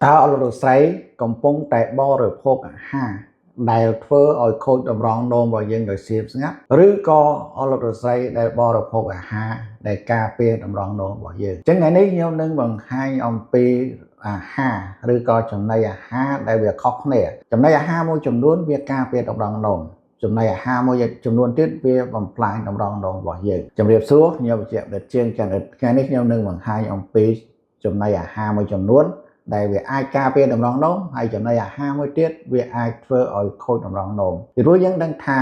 តើអលរស្រីកំពុងតែបរិភោគអាហារដែលធ្វើឲ្យខូចតម្រងនោមរបស់យើងដោយស្ងៀមស្ងាត់ឬក៏អលរស្រីដែលបរិភោគអាហារដែលការពារតម្រងនោមរបស់យើងអញ្ចឹងថ្ងៃនេះខ្ញុំនឹងបង្ហាញអំពីអាហារឬក៏ចំណីអាហារដែលវាខុសគ្នាចំណីអាហារមួយចំនួនវាការពារតម្រងនោមចំណីអាហារមួយចំនួនទៀតវាបំផ្លាញតម្រងនោមរបស់យើងជំរាបសួរខ្ញុំវិជ្ជាវិទ្យាចរិតថ្ងៃនេះខ្ញុំនឹងបង្ហាញអំពីចំណីអាហារមួយចំនួនដែលវាអាចការពារតម្រងនោមហើយចំណីអាហារមួយទៀតវាអាចធ្វើឲ្យខូចតម្រងនោមពីព្រោះយើងដឹងថា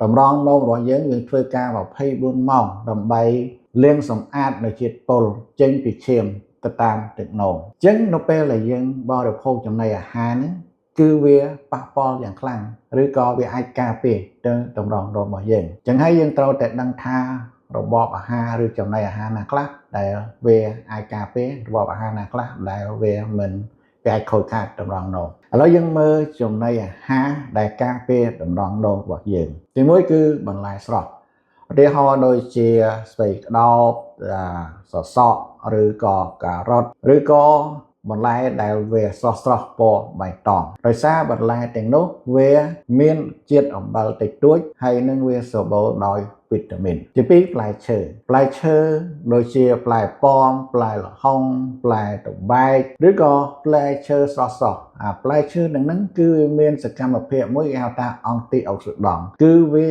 តម្រងនោមរបស់យើងធ្វើការ24ម៉ោងដើម្បីលាងសម្អាតនៅជាតិពុលចេញពីឈាមទៅតាមទឹកនោមអញ្ចឹងនៅពេលដែលយើងបរិភោគចំណីអាហារហ្នឹងគឺវាប៉ះពាល់យ៉ាងខ្លាំងឬក៏វាអាចការពារទៅតម្រងនោមរបស់យើងអញ្ចឹងហើយយើងត្រូវតែដឹងថារបបអាហារឬចំណីអាហារណាខ្លះដែលវាអាចការពាររបបអាហារណាខ្លះដែលវាមិនវាអាចខូចខាតតម្រងនោមឥឡូវយើងមើលចំណីអាហារដែលការពារតម្រងនោមរបស់យើងទីមួយគឺបន្លែស្រស់ឧទាហរណ៍ដូចជាស្ពៃក្តោបសសក់ឬក៏ការ៉ុតឬក៏បន្លែដែលវាស្រស់ពណ៌បៃតងដោយសារបន្លែទាំងនោះវាមានជាតិអំបិលតិចតួចហើយនឹងវាសម្បូរដោយវីតាមីនទីពីរផ្លែឈើដូចជាផ្លែប៉ោមផ្លែល្ហុងផ្លែត្របែកឬក៏ផ្លែឈើស្រស់ផ្លែឈើទាំងហ្នឹងគឺវាមានសកម្មភាពមួយគេហៅថាអង់ទីអុកស៊ីដង់គឺវា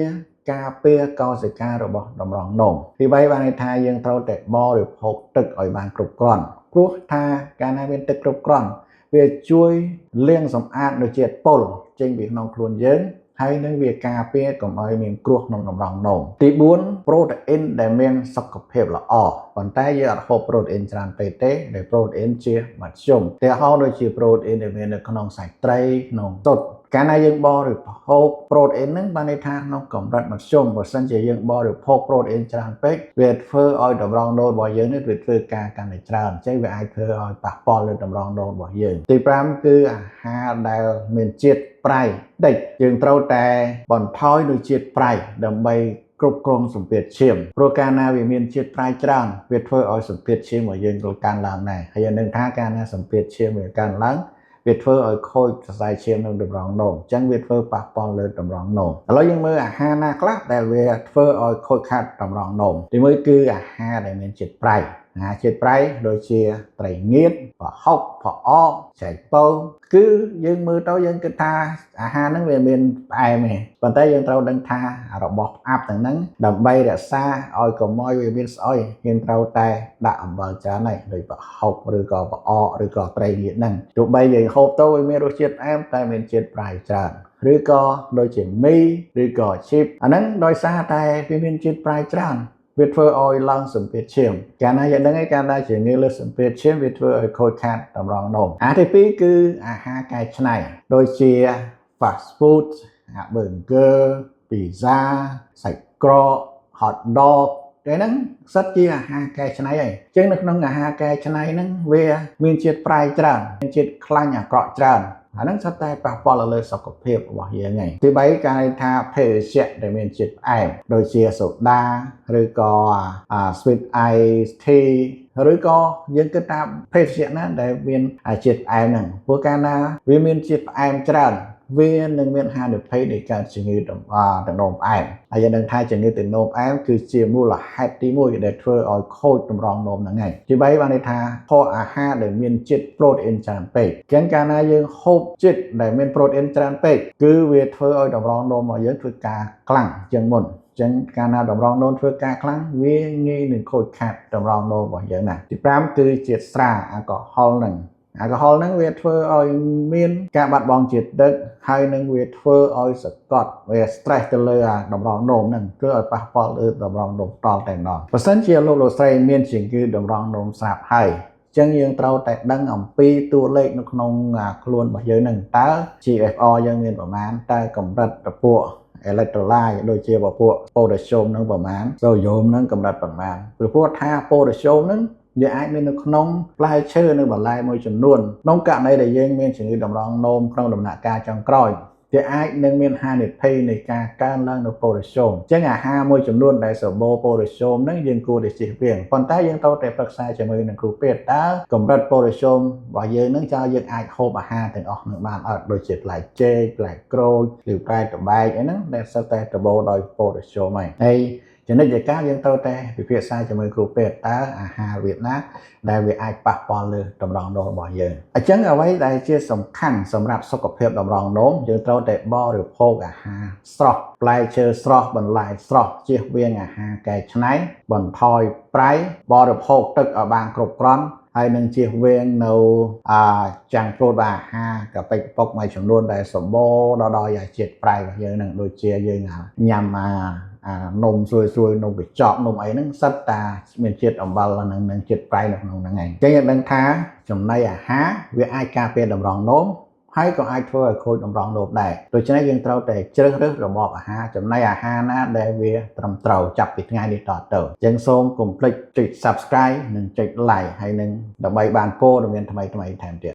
ការពារកោសិការបស់តម្រងនោមទី3បានន័យថាយើងត្រូវតែបរិភោគទឹកឲ្យបានគ្រប់គ្រាន់ព្រោះថាកាលណាមានទឹកគ្រប់គ្រាន់វាជួយលាងសម្អាតនៅជាតិពុលចេញពីក្នុងខ្លួនយើងហើយនឹងវាការពារកុំឲ្យមានគ្រោះក្នុងតម្រងនោមទី4ប្រូតេអ៊ីនដែលមានសុខភាពល្អប៉ុន្តែយើងអត់ហូបប្រូតេអ៊ីនច្រើនពេកទេដែលប្រូតេអ៊ីនជាមធ្យមតែហៅដូចជាប្រូតេអ៊ីនដែលមាននៅក្នុងសាច់ត្រីក្នុងស៊ុតកាលណាយើងបរិភោគប្រូតអ៊ីនហ្នឹងបានន័យថាក្នុងកម្រិតមធ្យមបើសិនជាយើងបរិភោគប្រូតអ៊ីនច្រើនពេកវាធ្វើឲ្យតម្រងនោមរបស់យើងនេះវាធ្វើការកាន់តែច្រើនអញ្ចឹងវាអាចធ្វើឲ្យប៉ះពាល់លើតម្រងនោមរបស់យើងទី5គឺអាហារដែលមានជាតិប្រៃតិចយើងត្រូវតែបន្ថយនូវជាតិប្រៃដើម្បីគ្រប់គ្រងសម្ពាធឈាមព្រោះកាលណាវាមានជាតិប្រៃច្រើនវាធ្វើឲ្យសម្ពាធឈាមរបស់យើងកើនឡើងដែរហើយយើងនឹងថាកាលណាសម្ពាធឈាមវាកើនឡើងវាធ្វើឲ្យខូចសរសៃឈាមនៅតម្រងនោមអញ្ចឹងវាធ្វើប៉ះពាល់លើតម្រងនោមឥឡូវយើងមើលអាហារណាខ្លះដែលវាធ្វើឲ្យខូចខាតតម្រងនោមទីមួយគឺអាហារដែលមានជាតិប្រៃអាហារជាតិប្រៃដូចជាត្រីងៀតប្រហុកផ្អកចែកពោគឺយើងមើលទៅយើងគិតថាអាហារហ្នឹងវាមានផ្អែមទេប៉ុន្តែយើងត្រូវដឹងថារបស់ផ្អាប់ទាំងហ្នឹងដើម្បីរក្សាឲ្យកុំឲ្យវាមានស្អុយយើងត្រូវតែដាក់អំបិលច្រើនហើយដូចប្រហុកឬក៏ផ្អកឬក៏ត្រីងៀតហ្នឹងទោះបីយើងហូបទៅវាមានរសជាតិផ្អែមតែមានជាតិប្រៃច្រើនឬក៏ដូចជាមីឬក៏ឈីបអាហ្នឹងដោយសារតែវាមានជាតិប្រៃច្រើនវាធ្វើឲ្យឡើងសម្ពាធឈាមកាលណាយើងដឹងឯកាលណាជាងារលើសម្ពាធឈាមវាធ្វើឲ្យខូចខាតតម្រងនោមអាទី2គឺអាហារកែច្នៃដូចជា fast food burger pizza សាច់ក្រក hot dog តែហ្នឹងសិតជាអាហារកែច្នៃហើយអញ្ចឹងនៅក្នុងអាហារកែច្នៃហ្នឹងវាមានជាតិប្រៃច្រើនមានជាតិខ្លាញ់អាក្រក់ច្រើនអាហ្នឹងសុទ្ធតែប៉ះពាល់លើសុខភាពរបស់យើងហើយទី3គេថាភេសជ្ជៈដែលមានជាតិផ្អែមដូចជាសូដាឬក៏sweet ice tea ឬក៏យើងគិតថាភេសជ្ជៈណាដែលមានជាតិផ្អែមហ្នឹងព្រោះកាលណាវាមានជាតិផ្អែមច្រើនវានឹងមានហានិភ័យនៃការជំងឺទឹកនោមផ្អែមហើយយើងដឹងថាជំងឺទឹកនោមផ្អែមគឺជាមូលហេតុទី1ដែលធ្វើឲ្យខូចតម្រងនោមហ្នឹងហើយទី3បានន័យថាខកអាហារដែលមានជាតិប្រូតអ៊ីនច្រើនពេកអញ្ចឹងកាលណាយើងហូបជាតិដែលមានប្រូតអ៊ីនច្រើនពេកគឺវាធ្វើឲ្យតម្រងនោមរបស់យើងធ្វើការខ្លាំងជាងមុនចឹងកាលណាតម្រងនោមធ្វើការខ្លាំងវាងាយនឹងខូចខាតតម្រងនោមរបស់យើងណាទី5គឺជាតិស្រាអាល់កុហុលហ្នឹងវាធ្វើឲ្យមានការបាត់បង់ជាតិទឹកហើយនឹងវាធ្វើឲ្យសកត់វា stress ទៅលើតម្រងនោមហ្នឹងធ្វើឲ្យប៉ះពាល់លើតម្រងនោមតតែម្ដងបើសិនជាលោកស្រីមានជំងឺតម្រងនោមស្រាប់ហើយចឹងយើងត្រូវតែដឹងអំពីតួលេខនៅក្នុងខ្លួនរបស់យើងហ្នឹងតើ GFR យើងមានប្រមាណតើកម្រិតពពួកelectrolyte ដូចជាពពួក potassium នឹងប្រមាណ sodium នឹងកម្រិតប្រមាណព្រោះថា potassium នឹងវាអាចមាននៅក្នុងផ្លែឈើនៅបន្លែមួយចំនួនក្នុងករណីដែលយើងមានជំងឺតម្រងនោមក្នុងដំណាក់កាលចុងក្រោយ វាអាចនឹងមានហានិភ័យនៃការកើនឡើងនៃប៉ូរ៉ាស្យូមអញ្ចឹងអាហារមួយចំនួនដែលសម្បូរប៉ូរ៉ាស្យូមហ្នឹងយើងគួរតែជៀសវាងប៉ុន្តែយើងត្រូវតែប្រឹក្សាជាមួយនឹងគ្រូពេទ្យតើកម្រិតប៉ូរ៉ាស្យូមរបស់យើងហ្នឹងតើយើងអាចហូបអាហារទាំងអស់ហ្នឹងបានអត់ដូចជាផ្លែចេកផ្លែក្រូចឬផ្លែត្បែកអីហ្នឹងដែលសុទ្ធតែសម្បូរដោយប៉ូរ៉ាស្យូមហើយចំណុចដែលការយើងត្រូវតែពិភាក្សាជាមួយគ្រូពេទ្យតើអាហាររបៀបណាដែលវាអាចប៉ះពាល់លើតម្រងនោមរបស់យើងអញ្ចឹងអ្វីដែលជាសំខាន់សម្រាប់សុខភាពតម្រងនោមយើងត្រូវតែបរិភោគអាហារស្រស់ផ្លែឈើស្រស់បន្លែស្រស់ជៀសវាងអាហារកែច្នៃបន្ថយប្រៃបរិភោគទឹកឲ្យបានគ្រប់គ្រាន់ហើយនឹងជៀសវាងនៅចាំងប្រូតអាហារកាពិកពុកមួយចំនួនដែលសម្បូរដល់យ៉ាងជាតិប្រៃរបស់យើងនឹងដូចជាយើងញ៉ាំនំស្រួយនំកញ្ចក់នំអីហ្នឹងសិតតាមានជាតិអំបិលនិងជាតិប្រៃនៅក្នុងហ្នឹងឯងអញ្ចឹងយើងដឹងថាចំណីអាហារវាអាចការពារតម្រងនោមហើយក៏អាចធ្វើឲ្យខូចតម្រងនោមដែរដូច្នេះយើងត្រូវតែជ្រើសរើសរបបអាហារចំណីអាហារណាដែលវាត្រឹមត្រូវចាប់ពីថ្ងៃនេះតទៅអញ្ចឹងសូមកុំភ្លេចចុច Subscribe និងចុច Like ហើយនឹងដើម្បីបានព័ត៌មានថ្មីៗថែមទៀត